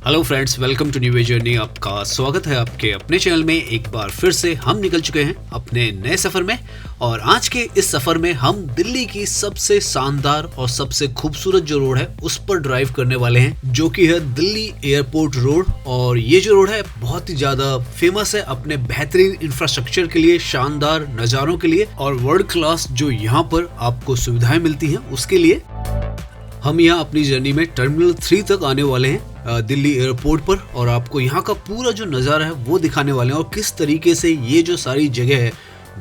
Hello friends, welcome to new way journey. आपका स्वागत है आपके अपने चैनल में। एक बार फिर से हम निकल चुके हैं अपने नए सफर में और आज के इस सफर में हम दिल्ली की सबसे शानदार और सबसे खूबसूरत जो रोड है उस पर ड्राइव करने वाले हैं, जो कि है दिल्ली एयरपोर्ट रोड। और ये जो रोड है बहुत ही ज्यादा फेमस है अपने बेहतरीन इंफ्रास्ट्रक्चर के लिए, शानदार नजारों के लिए और वर्ल्ड क्लास जो यहाँ पर आपको सुविधाएं मिलती हैं उसके लिए। हम यहाँ अपनी जर्नी में टर्मिनल 3 तक आने वाले हैं दिल्ली एयरपोर्ट पर और आपको यहाँ का पूरा जो नज़ारा है वो दिखाने वाले हैं और किस तरीके से ये जो सारी जगह है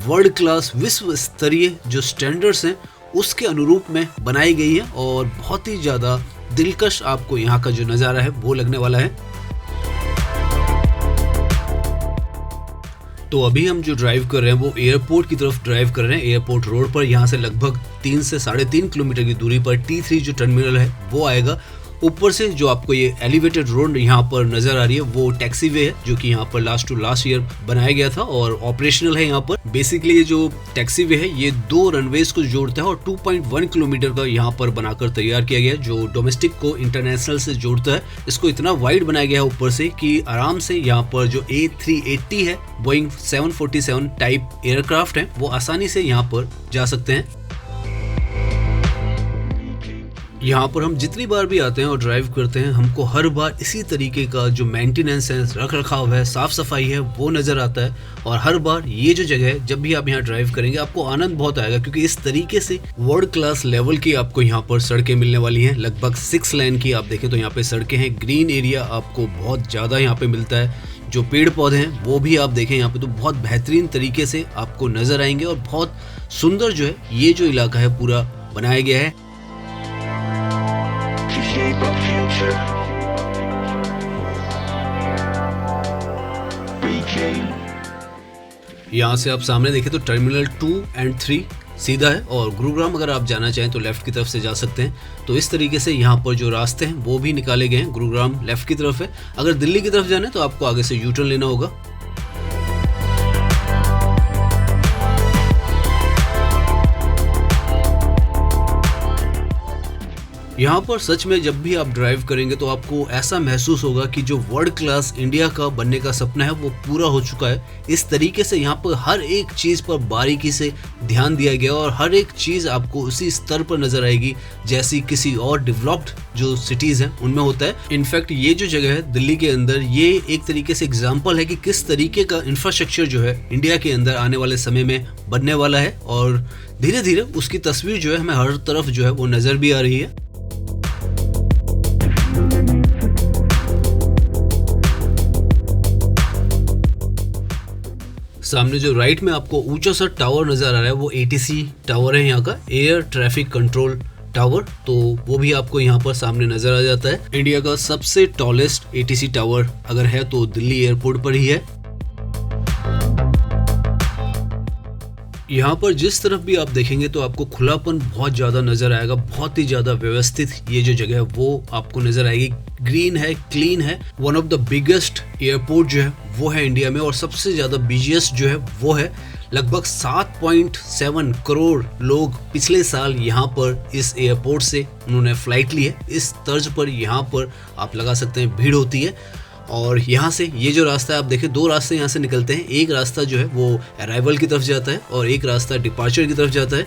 वर्ल्ड क्लास विश्व स्तरीय जो स्टैंडर्ड्स हैं उसके अनुरूप में बनाई गई है और बहुत ही ज़्यादा दिलकश आपको यहाँ का जो नज़ारा है वो लगने वाला है। तो अभी हम जो ड्राइव कर रहे हैं वो एयरपोर्ट की तरफ ड्राइव कर रहे हैं, एयरपोर्ट रोड पर। यहाँ से लगभग 3 से 3.5 किलोमीटर की दूरी पर T3 जो टर्मिनल है वो आएगा। ऊपर से जो आपको ये एलिवेटेड रोड यहाँ पर नजर आ रही है वो टैक्सी वे है, जो कि यहाँ पर लास्ट टू लास्ट ईयर बनाया गया था और ऑपरेशनल है यहाँ पर। बेसिकली ये जो टैक्सी वे है ये 2 रनवेज को जोड़ता है और 2.1 किलोमीटर का यहाँ पर बनाकर तैयार किया गया है, जो डोमेस्टिक को इंटरनेशनल से जोड़ता है। इसको इतना वाइड बनाया गया है ऊपर से कि आराम से यहाँ पर जो A380 है, बोइंग 747 टाइप एयरक्राफ्ट है, वो आसानी से यहाँ पर जा सकते हैं। यहाँ पर हम जितनी बार भी आते हैं और ड्राइव करते हैं, हमको हर बार इसी तरीके का जो मेंटेनेंस है, रख रखाव है, साफ सफाई है वो नज़र आता है। और हर बार ये जो जगह है जब भी आप यहाँ ड्राइव करेंगे आपको आनंद बहुत आएगा, क्योंकि इस तरीके से वर्ल्ड क्लास लेवल की आपको यहाँ पर सड़कें मिलने वाली हैं। लगभग 6 लेन की आप देखें तो यहाँ पे सड़कें हैं। ग्रीन एरिया आपको बहुत ज़्यादा यहाँ पे मिलता है। जो पेड़ पौधे हैं वो भी आप देखें यहाँ पे तो बहुत बेहतरीन तरीके से आपको नज़र आएंगे और बहुत सुंदर जो है ये जो इलाका है पूरा बनाया गया है। यहाँ से आप सामने देखें तो टर्मिनल 2 और 3 सीधा है और गुरुग्राम अगर आप जाना चाहें तो लेफ्ट की तरफ से जा सकते हैं। तो इस तरीके से यहाँ पर जो रास्ते हैं वो भी निकाले गए हैं। गुरुग्राम लेफ्ट की तरफ है। अगर दिल्ली की तरफ जाना है तो आपको आगे से यू टर्न लेना होगा। यहाँ पर सच में जब भी आप ड्राइव करेंगे तो आपको ऐसा महसूस होगा कि जो वर्ल्ड क्लास इंडिया का बनने का सपना है वो पूरा हो चुका है। इस तरीके से यहाँ पर हर एक चीज़ पर बारीकी से ध्यान दिया गया और हर एक चीज़ आपको उसी स्तर पर नजर आएगी जैसी किसी और डेवलप्ड जो सिटीज़ हैं उनमें होता है। इनफैक्ट ये जो जगह है दिल्ली के अंदर, ये एक तरीके से एग्जाम्पल है कि किस तरीके का इंफ्रास्ट्रक्चर जो है इंडिया के अंदर आने वाले समय में बनने वाला है और धीरे धीरे उसकी तस्वीर जो है हमें हर तरफ जो है वो नज़र भी आ रही है। सामने जो राइट में आपको ऊंचा सा टावर नजर आ रहा है वो ATC टावर है, यहाँ का एयर ट्रैफिक कंट्रोल टावर। तो वो भी आपको यहाँ पर सामने नजर आ जाता है। इंडिया का सबसे टॉलेस्ट ATC टावर अगर है तो दिल्ली एयरपोर्ट पर ही है। यहाँ पर जिस तरफ भी आप देखेंगे तो आपको खुलापन बहुत ज़्यादा नज़र आएगा। बहुत ही ज़्यादा व्यवस्थित ये जो जगह है वो आपको नज़र आएगी। ग्रीन है, क्लीन है। One of the biggest airport जो है वो है इंडिया में और सबसे ज़्यादा बिजिएस्ट जो है वो है। लगभग 7.7 करोड़ लोग पिछले साल यहाँ पर इस एयरपोर्ट से उन्होंने फ़्लाइट ली है। इस तर्ज पर यहाँ पर आप लगा सकते हैं भीड़ होती है। और यहाँ से ये जो रास्ता है आप देखें, 2 रास्ते यहाँ से निकलते हैं। एक रास्ता जो है वो अराइवल की तरफ जाता है और एक रास्ता डिपार्चर की तरफ जाता है।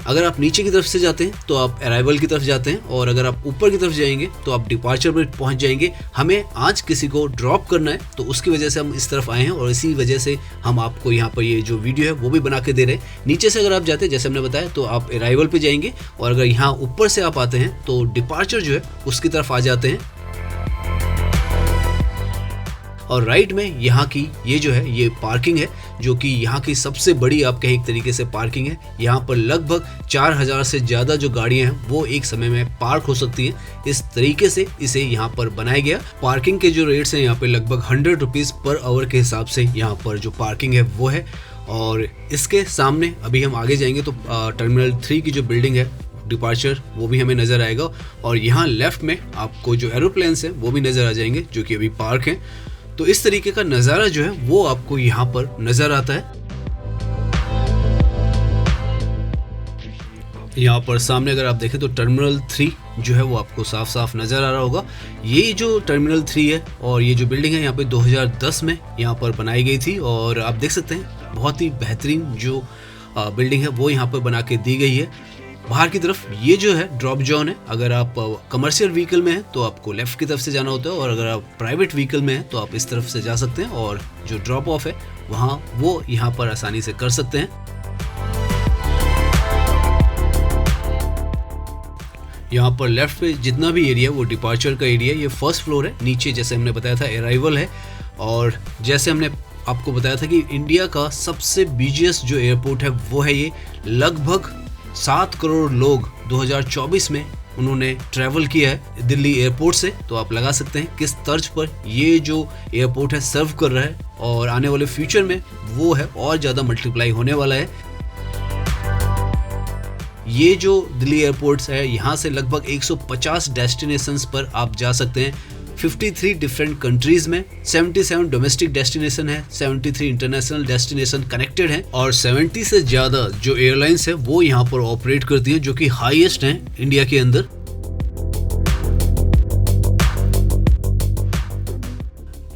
अगर आप नीचे की तरफ से जाते हैं तो आप अराइवल की तरफ जाते हैं और अगर आप ऊपर की तरफ जाएंगे तो आप डिपार्चर पर पहुँच जाएंगे। हमें आज किसी को ड्रॉप करना है तो उसकी वजह से हम इस तरफ आए हैं और इसी वजह से हम आपको यहाँ पर ये जो वीडियो है वो भी बना के दे रहे हैं। नीचे से अगर आप जाते हैं जैसे हमने बताया तो आप अराइवल पे जाएंगे और अगर यहाँ ऊपर से आप आते हैं तो डिपार्चर जो है उसकी तरफ आ जाते हैं। और राइट में यहाँ की ये जो है ये पार्किंग है, जो कि यहाँ की सबसे बड़ी आप कहें एक तरीके से पार्किंग है। यहाँ पर लगभग 4000 से ज़्यादा जो गाड़ियाँ हैं वो एक समय में पार्क हो सकती हैं। इस तरीके से इसे यहाँ पर बनाया गया। पार्किंग के जो रेट्स हैं यहाँ पे लगभग 100 रुपीज़ पर आवर के हिसाब से यहाँ पर जो पार्किंग है वो है। और इसके सामने अभी हम आगे जाएंगे तो टर्मिनल 3 की जो बिल्डिंग है डिपार्चर वो भी हमें नज़र आएगा और यहाँ लेफ्ट में आपको जो एरोप्लेन्स हैं वो भी नज़र आ जाएंगे जो कि अभी पार्क हैं। तो इस तरीके का नज़ारा जो है वो आपको यहाँ पर नज़र आता है। यहाँ पर सामने अगर आप देखें तो टर्मिनल 3 जो है वो आपको साफ साफ नज़र आ रहा होगा। ये जो टर्मिनल 3 है और ये जो बिल्डिंग है यहाँ पे 2010 में यहाँ पर बनाई गई थी और आप देख सकते हैं बहुत ही बेहतरीन जो बिल्डिंग है वो यहाँ पर बना के दी गई है। बाहर की तरफ ये जो है ड्रॉप जोन है। अगर आप कमर्शियल व्हीकल में हैं तो आपको लेफ्ट की तरफ से जाना होता है और अगर आप प्राइवेट व्हीकल में हैं तो आप इस तरफ से जा सकते हैं और जो ड्रॉप ऑफ है वहाँ वो यहाँ पर आसानी से कर सकते हैं। यहाँ पर लेफ्ट पे जितना भी एरिया वो डिपार्चर का एरिया, ये फर्स्ट फ्लोर है। नीचे जैसे हमने बताया था अराइवल है और जैसे हमने आपको बताया था कि इंडिया का सबसे बिजिएस्ट जो एयरपोर्ट है वो है ये। लगभग 7 करोड़ लोग 2024 में उन्होंने ट्रैवल किया है दिल्ली एयरपोर्ट से। तो आप लगा सकते हैं किस तर्ज पर ये जो एयरपोर्ट है सर्व कर रहा है और आने वाले फ्यूचर में वो है और ज़्यादा मल्टीप्लाई होने वाला है। ये जो दिल्ली एयरपोर्ट्स है यहाँ से लगभग 150 डेस्टिनेशंस पर आप जा सकते हैं। 53 डिफरेंट कंट्रीज में 77 डोमेस्टिक डेस्टिनेशन है, 73 इंटरनेशनल डेस्टिनेशन कनेक्टेड हैं और 70 से ज़्यादा जो एयरलाइंस है वो यहाँ पर ऑपरेट करती हैं जो कि हाईएस्ट हैं इंडिया के अंदर।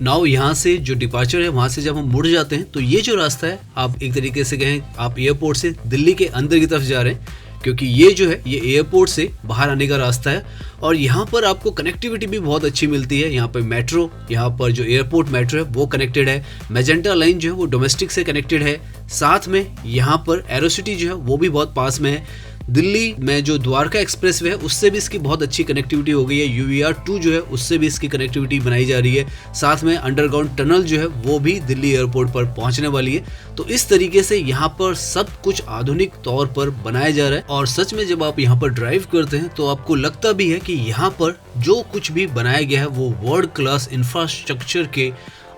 नाउ यहाँ से जो डिपार्चर है वहाँ से जब हम मुड़ जाते हैं तो ये जो रास्ता है आप एक तरीके से कहें आप एयरपोर्ट से दिल्ली के अंदर की तरफ जा रहे हैं, क्योंकि ये जो है ये एयरपोर्ट से बाहर आने का रास्ता है और यहाँ पर आपको कनेक्टिविटी भी बहुत अच्छी मिलती है। यहाँ पर मेट्रो, यहाँ पर जो एयरपोर्ट मेट्रो है वो कनेक्टेड है। मैजेंटा लाइन जो है वो डोमेस्टिक से कनेक्टेड है। साथ में यहाँ पर एरोसिटी जो है वो भी बहुत पास में है। दिल्ली में जो द्वारका एक्सप्रेस वे है उससे भी इसकी बहुत अच्छी कनेक्टिविटी हो गई है। UVR2 जो है उससे भी इसकी कनेक्टिविटी बनाई जा रही है। साथ में अंडरग्राउंड टनल जो है वो भी दिल्ली एयरपोर्ट पर पहुंचने वाली है। तो इस तरीके से यहाँ पर सब कुछ आधुनिक तौर पर बनाया जा रहा है और सच में जब आप यहाँ पर ड्राइव करते हैं तो आपको लगता भी है कि यहाँ पर जो कुछ भी बनाया गया है वो वर्ल्ड क्लास इंफ्रास्ट्रक्चर के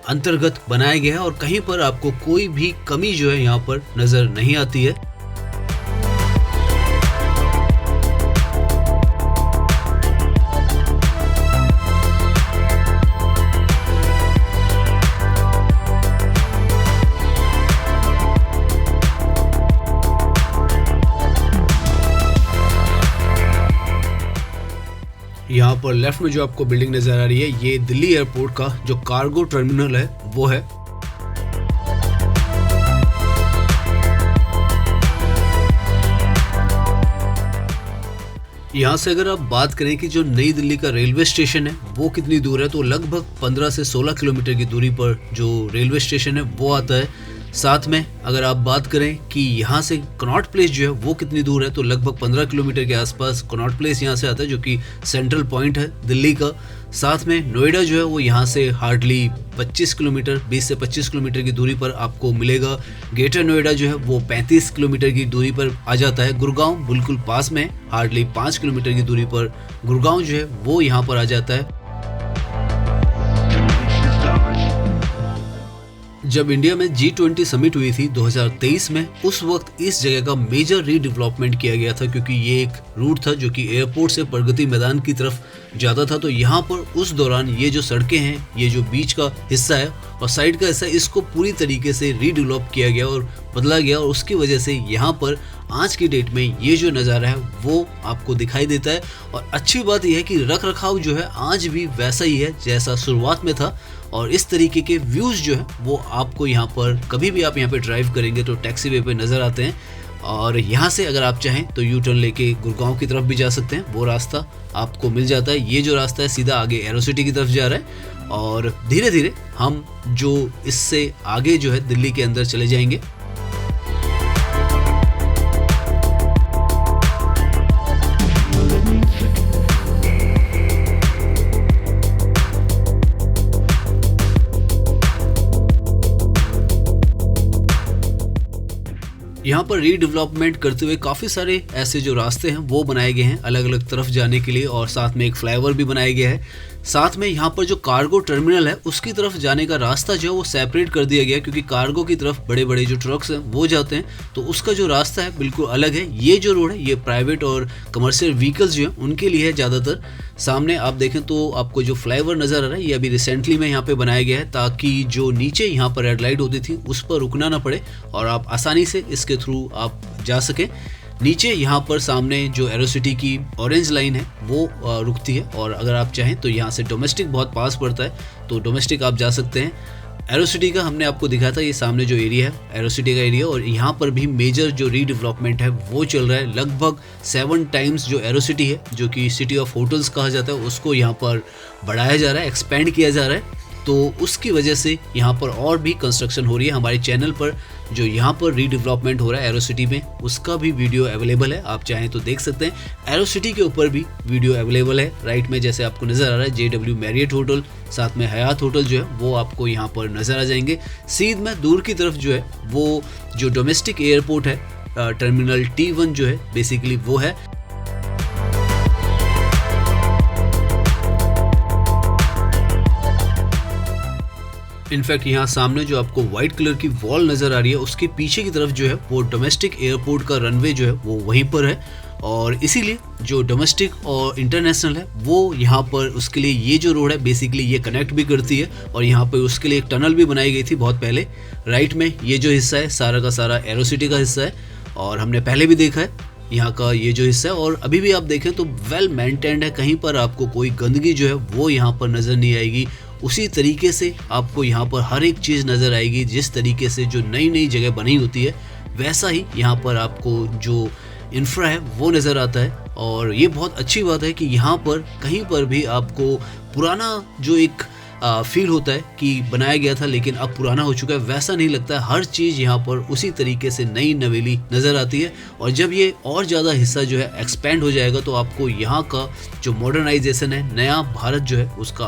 अंतर्गत बनाया गया है और कहीं पर आपको कोई भी कमी जो है यहाँ पर नजर नहीं आती है। यहाँ पर लेफ्ट में जो आपको बिल्डिंग नजर आ रही है ये दिल्ली एयरपोर्ट का जो कार्गो टर्मिनल है वो है। यहाँ से अगर आप बात करें कि जो नई दिल्ली का रेलवे स्टेशन है वो कितनी दूर है तो लगभग 15 से 16 किलोमीटर की दूरी पर जो रेलवे स्टेशन है वो आता है। साथ में अगर आप बात करें कि यहाँ से कनॉट प्लेस जो है वो कितनी दूर है तो लगभग 15 किलोमीटर के आसपास कनॉट प्लेस यहाँ से आता है जो कि सेंट्रल पॉइंट है दिल्ली का। साथ में नोएडा जो है वो यहाँ से हार्डली 25 किलोमीटर 20 से 25 किलोमीटर की दूरी पर आपको मिलेगा। ग्रेटर नोएडा जो है वो 35 किलोमीटर की दूरी पर आ जाता है। गुड़गांव बिल्कुल पास में हार्डली 5 किलोमीटर की दूरी पर गुड़गांव जो है वो यहाँ पर आ जाता है। जब इंडिया में G20 समिट हुई थी 2023 में उस वक्त इस जगह का मेजर रीडेवलपमेंट किया गया था क्योंकि ये एक रूट था जो कि एयरपोर्ट से प्रगति मैदान की तरफ जाता था। तो यहाँ पर उस दौरान ये जो सड़कें हैं, ये जो बीच का हिस्सा है और साइड का हिस्सा, इसको पूरी तरीके से रीडेवलप किया गया और बदला गया और उसकी वजह से यहाँ पर आज की डेट में ये जो नज़ारा है वो आपको दिखाई देता है। और अच्छी बात यह है कि रख रखाव जो है आज भी वैसा ही है जैसा शुरुआत में था और इस तरीके के व्यूज़ जो है वो आपको यहाँ पर कभी भी आप यहाँ पे ड्राइव करेंगे तो टैक्सी वे पे नज़र आते हैं। और यहाँ से अगर आप चाहें तो यू टर्न लेके गुड़गांव की तरफ भी जा सकते हैं, वो रास्ता आपको मिल जाता है। ये जो रास्ता है सीधा आगे एरोसिटी की तरफ जा रहा है और धीरे धीरे हम जो इससे आगे जो है दिल्ली के अंदर चले जाएंगे। यहाँ पर रीडेवलपमेंट करते हुए काफ़ी सारे ऐसे जो रास्ते हैं वो बनाए गए हैं अलग अलग तरफ जाने के लिए और साथ में एक फ्लाईओवर भी बनाया गया है। साथ में यहाँ पर जो कार्गो टर्मिनल है उसकी तरफ जाने का रास्ता जो है वो सेपरेट कर दिया गया क्योंकि कार्गो की तरफ बड़े बड़े जो ट्रक्स हैं वो जाते हैं तो उसका जो रास्ता है बिल्कुल अलग है। ये जो रोड है ये प्राइवेट और कमर्शियल व्हीकल्स जो हैं उनके लिए है ज़्यादातर। सामने आप देखें तो आपको जो फ्लाईओवर नज़र आ रहा है ये अभी रिसेंटली में यहाँ पे बनाया गया है ताकि जो नीचे यहाँ पर रेड लाइट होती थी उस पर रुकना ना पड़े और आप आसानी से इसके थ्रू आप जा सकें। नीचे यहाँ पर सामने जो एरोसिटी की ऑरेंज लाइन है वो रुकती है, और अगर आप चाहें तो यहाँ से डोमेस्टिक बहुत पास पड़ता है तो डोमेस्टिक आप जा सकते हैं। एरोसिटी का हमने आपको दिखाया था, ये सामने जो एरिया है एरोसिटी का एरिया, और यहाँ पर भी मेजर जो रीडेवलपमेंट है वो चल रहा है। लगभग 7 टाइम्स जो एरोसिटी है, जो कि सिटी ऑफ होटल्स कहा जाता है, उसको यहाँ पर बढ़ाया जा रहा है, एक्सपेंड किया जा रहा है। तो उसकी वजह से यहाँ पर और भी कंस्ट्रक्शन हो रही है। हमारे चैनल पर जो यहाँ पर रीडेवलपमेंट हो रहा है एरोसिटी में, उसका भी वीडियो अवेलेबल है, आप चाहें तो देख सकते हैं। एरोसिटी के ऊपर भी वीडियो अवेलेबल है। राइट में जैसे आपको नज़र आ रहा है JW मैरियट होटल, साथ में हयात होटल जो है वो आपको यहाँ पर नज़र आ जाएंगे। सीध में दूर की तरफ जो है वो जो डोमेस्टिक एयरपोर्ट है, टर्मिनल T1 जो है बेसिकली वो है। इनफैक्ट यहाँ सामने जो आपको व्हाइट कलर की वॉल नज़र आ रही है, उसके पीछे की तरफ जो है वो डोमेस्टिक एयरपोर्ट का रनवे जो है वो वहीं पर है, और इसीलिए जो डोमेस्टिक और इंटरनेशनल है वो यहाँ पर उसके लिए ये जो रोड है बेसिकली ये कनेक्ट भी करती है, और यहाँ पर उसके लिए एक टनल भी बनाई गई थी बहुत पहले। राइट में ये जो हिस्सा है सारा का सारा एरोसिटी का हिस्सा है, और हमने पहले भी देखा है यहाँ का ये जो हिस्सा है, और अभी भी आप देखें तो वेल मेंटेन्ड है। कहीं पर आपको कोई गंदगी जो है वो यहाँ पर नज़र नहीं आएगी। उसी तरीके से आपको यहाँ पर हर एक चीज़ नज़र आएगी, जिस तरीके से जो नई नई जगह बनी होती है वैसा ही यहाँ पर आपको जो इंफ्रा है वो नज़र आता है। और ये बहुत अच्छी बात है कि यहाँ पर कहीं पर भी आपको पुराना जो एक फील होता है कि बनाया गया था लेकिन अब पुराना हो चुका है, वैसा नहीं लगता है। हर चीज़ यहाँ पर उसी तरीके से नई नवेली नज़र आती है। और जब ये और ज़्यादा हिस्सा जो है एक्सपेंड हो जाएगा तो आपको यहाँ का जो मॉडर्नाइजेशन है, नया भारत जो है उसका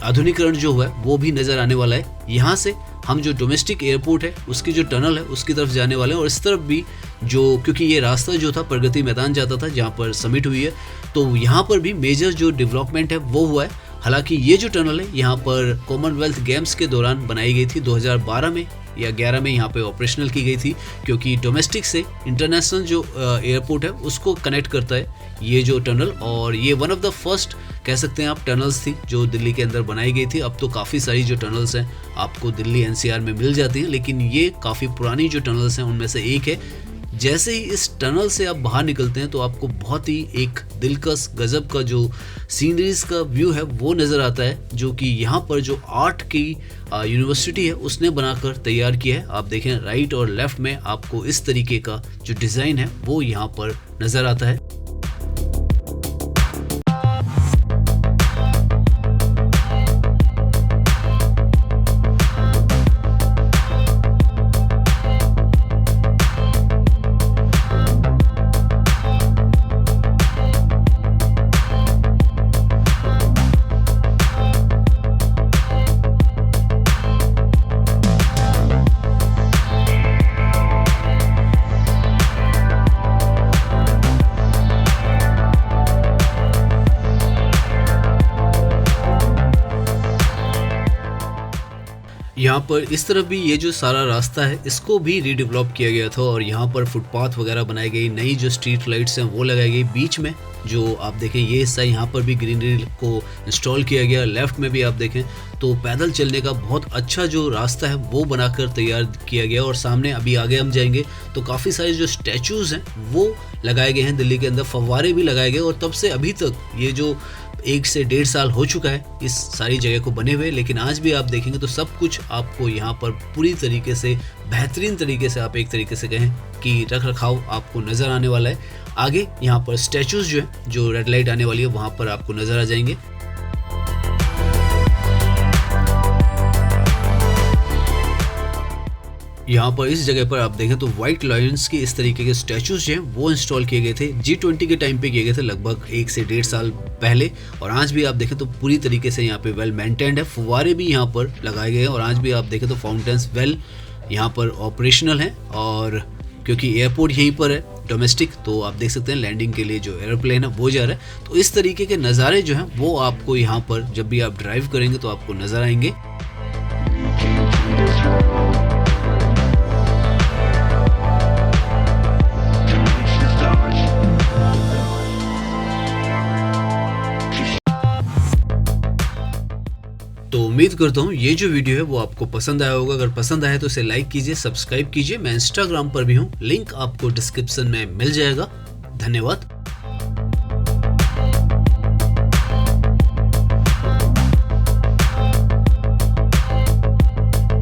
आधुनिकरण जो हुआ है वो भी नज़र आने वाला है। यहाँ से हम जो डोमेस्टिक एयरपोर्ट है उसकी जो टनल है उसकी तरफ जाने वाले हैं, और इस तरफ भी जो क्योंकि ये रास्ता जो था प्रगति मैदान जाता था जहाँ पर समिट हुई है, तो यहाँ पर भी मेजर जो डेवलपमेंट है वो हुआ है। हालांकि ये जो टनल है यहाँ पर कॉमनवेल्थ गेम्स के दौरान बनाई गई थी, 2012 में या 11 में यहाँ पे ऑपरेशनल की गई थी, क्योंकि डोमेस्टिक से इंटरनेशनल जो एयरपोर्ट है उसको कनेक्ट करता है ये जो टनल। और ये वन ऑफ द फर्स्ट कह सकते हैं आप टनल्स थी जो दिल्ली के अंदर बनाई गई थी। अब तो काफ़ी सारी जो टनल्स हैं आपको दिल्ली NCR में मिल जाती हैं, लेकिन ये काफ़ी पुरानी जो टनल्स हैं उनमें से एक है। जैसे ही इस टनल से आप बाहर निकलते हैं तो आपको बहुत ही एक दिलकश गजब का जो सीनरीज का व्यू है वो नज़र आता है, जो कि यहाँ पर जो आर्ट की यूनिवर्सिटी है उसने बनाकर तैयार किया है। आप देखें राइट और लेफ्ट में आपको इस तरीके का जो डिज़ाइन है वो यहाँ पर नज़र आता है। यहाँ पर इस तरफ भी ये जो सारा रास्ता है इसको भी रीडेवलप किया गया था, और यहाँ पर फुटपाथ वगैरह बनाई गई, नई जो स्ट्रीट लाइट्स हैं वो लगाई गई। बीच में जो आप देखें ये हिस्सा यहाँ पर भी ग्रीनरी को इंस्टॉल किया गया। लेफ्ट में भी आप देखें तो पैदल चलने का बहुत अच्छा जो रास्ता है वो बनाकर तैयार किया गया। और सामने अभी आगे हम जाएंगे तो काफ़ी सारे जो स्टैचूज़ हैं वो लगाए गए हैं दिल्ली के अंदर, फव्वारे भी लगाए गए। और तब से अभी तक ये जो 1 से 1.5 साल हो चुका है इस सारी जगह को बने हुए, लेकिन आज भी आप देखेंगे तो सब कुछ आपको यहाँ पर पूरी तरीके से बेहतरीन तरीके से, आप एक तरीके से कहें कि रख रखाव आपको नज़र आने वाला है। आगे यहाँ पर स्टैचूज़ जो है, जो रेड लाइट आने वाली है वहाँ पर आपको नज़र आ जाएंगे। यहाँ पर इस जगह पर आप देखें तो व्हाइट लायंस के इस तरीके के स्टैचूज हैं वो इंस्टॉल किए गए थे, G20 के टाइम पे किए गए थे लगभग 1 से 1.5 साल पहले। और आज भी आप देखें तो पूरी तरीके से यहाँ पे वेल मेंटेन्ड है। फुव्वारे भी यहाँ पर लगाए गए हैं, और आज भी आप देखें तो फाउंटेन्स वेल यहाँ पर ऑपरेशनल हैं। और क्योंकि एयरपोर्ट यहीं पर है डोमेस्टिक, तो आप देख सकते हैं लैंडिंग के लिए जो एयरप्लेन है वो जा रहा है। तो इस तरीके के नज़ारे जो हैं वो आपको यहाँ पर जब भी आप ड्राइव करेंगे तो आपको नज़र आएंगे। उम्मीद करता हूँ ये जो वीडियो है वो आपको पसंद आया होगा। अगर पसंद आया तो इसे लाइक कीजिए, सब्सक्राइब कीजिए। मैं इंस्टाग्राम पर भी हूँ, लिंक आपको डिस्क्रिप्शन में मिल जाएगा। धन्यवाद।